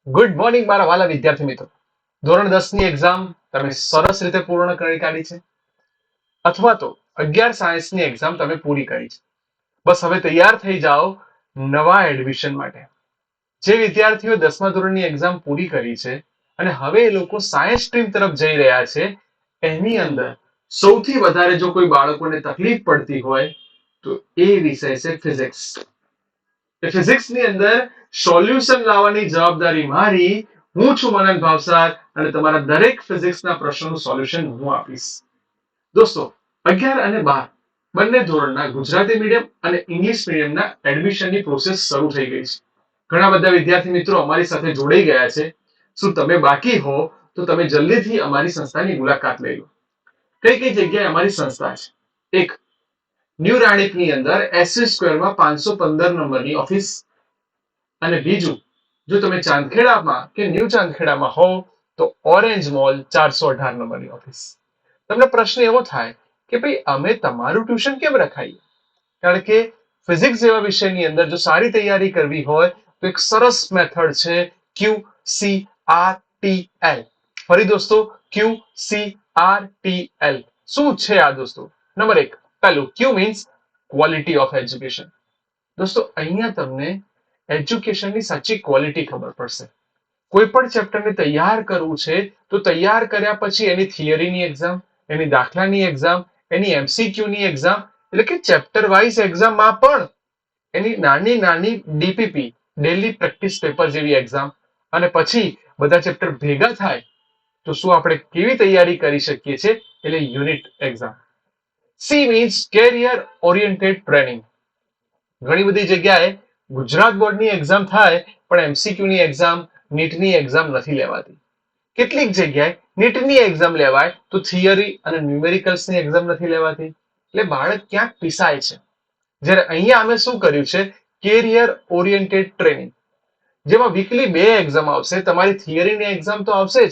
Good morning મારા વાલા વિદ્યાર્થી મિત્રો. ધોરણ 10 ની એક્ઝામ તમે સરસ રીતે પૂર્ણ કરી કાઢી છે, અથવા તો 11 સાયન્સની એક્ઝામ તમે પૂરી કરી છે. બસ હવે તૈયાર થઈ જાઓ નવા એડમિશન માટે. જે વિદ્યાર્થીઓ 10મા ધોરણની એક્ઝામ પૂરી કરી છે અને હવે એ લોકો સાયન્સ સ્ટ્રીમ તરફ જઈ રહ્યા છે, એની અંદર સૌથી વધારે જો કોઈ બાળકોને તકલીફ પડતી હોય તો એ વિષય છે ફિઝિક્સ. ફિઝિક્સની અંદર સોલ્યુશન લાવવાની જવાબદારી મારી. હું છું મનન ભાવસાર અને તમારા દરેક ફિઝિક્સના પ્રશ્નોનું સોલ્યુશન હું આપીશ. દોસ્તો, 11 અને 12 બંને ધોરણના ગુજરાતી મીડિયમ અને ઇંગ્લિશ મીડિયમના એડમિશનની પ્રોસેસ શરૂ થઈ ગઈ છે. ઘણા બધા વિદ્યાર્થી મિત્રો અમારી સાથે જોડાઈ ગયા છે. શું તમે બાકી હો તો તમે જલ્દીથી અમારી સંસ્થાની મુલાકાત લઈ લો. કઈ કઈ જગ્યાએ અમારી સંસ્થા છે? એક, ન્યૂ રાણીપની અંદર એસવી સ્ક્વેરમાં 515 નંબરની ઓફિસ. અને બીજું, જો તમે ચાંદખેડામાં કે ન્યૂ ચાંદખેડામાં હો તો ઓરેન્જ મોલ 418 નંબરની ઓફિસ. તમને પ્રશ્ન એવો થાય કે ભાઈ અમે તમારું ટ્યુશન કેમ રખાઈએ? કારણ કે ફિઝિક્સ જેવા વિષયની અંદર જો સારી તૈયારી કરવી હોય તો એક સરસ મેથડ છે QCRTL. ફરી દોસ્તો, QCRTL શું છે આ દોસ્તો? નંબર 1, પહેલું Q means quality of education. દોસ્તો, અહીંયા તમને એજ્યુકેશનની સાચી ક્વોલિટી ખબર પડશે. કોઈ પણ ચેપ્ટરને તૈયાર કરવું છે તો તૈયાર કર્યા પછી એની થિયરીની એક્ઝામ, એની દાખલાની એક્ઝામ, એની MCQની એક્ઝામ, એટલે કે ચેપ્ટર વાઇઝ એક્ઝામમાં પણ એની નાની નાની DPP ડેલી પ્રેક્ટિસ પેપર જેવી એક્ઝામ, અને પછી બધા ચેપ્ટર ભેગા થાય તો શું આપણે કેવી તૈયારી કરી શકીએ છીએ, એટલે unit exam. C means career oriented training. ઘણી બધી જગ્યાએ ગુજરાત બોર્ડની એક્ઝામ થાય પણ MCQની એક્ઝામ, નીટની એક્ઝામ નથી લેવાતી. કેટલીક જગ્યાએ નીટની એક્ઝામ લેવાય તો થિયરી અને ન્યુમેરિકલ્સની એક્ઝામ નથી લેવાતી. એટલે બાળક ક્યાંક પીસાય છે. જ્યારે અહીંયા અમે શું કર્યું છે, કેરિયર ઓરિએન્ટેડ ટ્રેનિંગ, જેમાં વીકલી 2 એક્ઝામ આવશે. તમારી થિયરીની એક્ઝામ તો આવશે જ,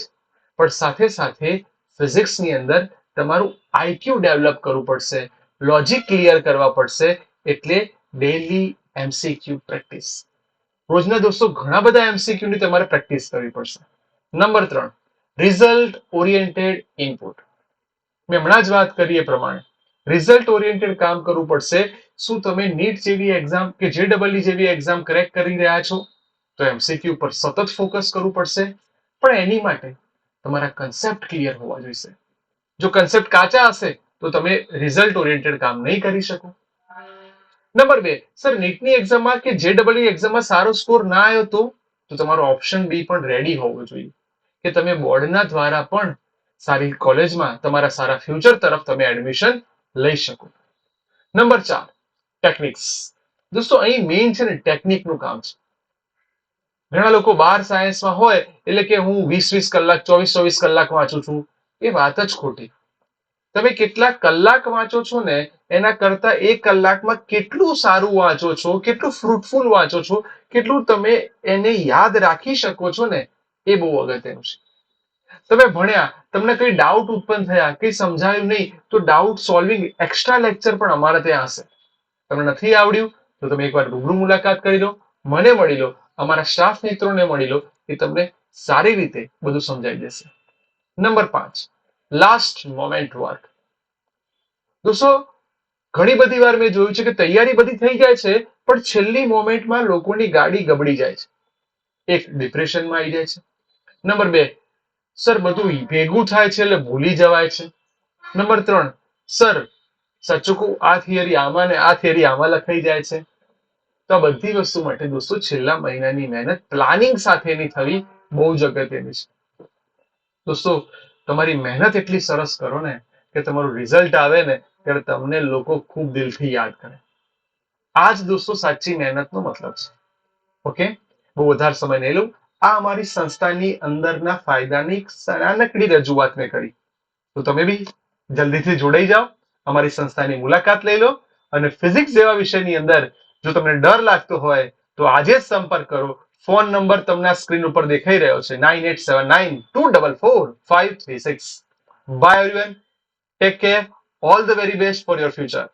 પણ સાથે સાથે ફિઝિક્સની અંદર તમારું IQ ડેવલપ કરવું પડશે, લોજિક ક્લિયર કરવા પડશે. એટલે ડેલી MCQ પ્રેક્ટિસ. રોજના દોસ્તો ઘણા બધા MCQ ની તમારે પ્રેક્ટિસ કરવી પડશે. Number 3, result oriented input. મેં હમણાં જ વાત કરી એ પ્રમાણે રિઝલ્ટ ઓરિએન્ટેડ કામ કરવું પડશે. શું તમે નીટ જેવી એક્ઝામ કે JEE જેવી એક્ઝામ ક્રેક કરી રહ્યા છો તો MCQ પર સતત ફોકસ કરવું પડશે. પણ એની માટે તમારા કન્સેપ્ટ ક્લિયર હોવા જોઈએ. જો કન્સેપ્ટ કાચા હશે તો તમે રિઝલ્ટ ઓરિએન્ટેડ કામ નહીં કરી શકો. નંબર 2, સર નીટની એક્ઝામમાં કે JEE એક્ઝામમાં સારો સ્કોર ના આવ્યો તો તમારો ઓપ્શન બી પણ રેડી હોવો જોઈએ કે તમે બોર્ડના દ્વારા પણ સારી કોલેજમાં તમારા સારા ફ્યુચર તરફ તમે એડમિશન લઈ શકો. Number 4, techniques. દોસ્તો, અહીં મેઇન છે ને ટેકનિકનું કામ છે. ઘણા લોકો 12 સાયન્સમાં હોય એટલે કે હું 20-20 કલાક, 24-24 કલાક વાંચું છું. એ વાત જ ખોટી. તમે કેટલા કલાક વાંચો છો ને એના કરતા 1 કલાકમાં કેટલું સારું વાંચો છો, કેટલું ફ્રૂટફુલ વાંચો છો, કેટલું તમે એને યાદ રાખી શકો છો ને, એ બહુ અગત્યનું છે. તમે ભણ્યા, તમને કઈ ડાઉટ ઉત્પન્ન થયા, કઈ સમજાયું નહીં તો ડાઉટ સોલ્વિંગ એક્સ્ટ્રા લેક્ચર પણ અમારા ત્યાં હશે. તમને નથી આવડ્યું તો તમે એકવાર રૂબરૂ મુલાકાત કરી લો, મને મળી લો, અમારા સ્ટાફ મિત્રોને મળી લો, એ તમને સારી રીતે બધું સમજાઈ દેશે. Number 5, last moment work. દોસ્તો, ઘણી બધી વાર મેં જોયું છે કે તૈયારી બધી થઈ જાય છે પણ છેલ્લી મોમેન્ટમાં લોકોની ગાડી ગબડી જાય છે. એક, ડિપ્રેશનમાં આવી જાય છે. નંબર 2, સર બધું ભેગું થાય છે એટલે ભૂલી જવાય છે. નંબર 3, સર સાચું કહું આ થિયરી આમાં ને આ થિયરી આમાં લખાઈ જાય છે. તો આ બધી વસ્તુ માટે દોસ્તો છેલ્લા મહિનાની મહેનત પ્લાનિંગ સાથેની થવી બહુ જ અગત્યની છે. દોસ્તો, તમારી મહેનત એટલી સરસ કરો ને કે તમારું રિઝલ્ટ આવે ને ત્યારે તમને લોકો ખૂબ દિલથી યાદ કરે. આ જ દોસ્તો સાચી મહેનતનો મતલબ છે. ઓકે, બહુ વધારે સમય નહીં લઉં. આ અમારી સંસ્થાની અંદરના ફાયદાની નાનકડી રજૂઆત મેં કરી. તો તમે બી જલ્દીથી જોડાઈ જાઓ, અમારી સંસ્થાની મુલાકાત લઈ લો, અને ફિઝિક્સ જેવા વિષયની અંદર જો તમને ડર લાગતો હોય તો આજે જ સંપર્ક કરો. ફોન નંબર તમને આ સ્ક્રીન ઉપર દેખાઈ રહ્યો છે, 9879244536. By everyone, take care, all the very best for your future.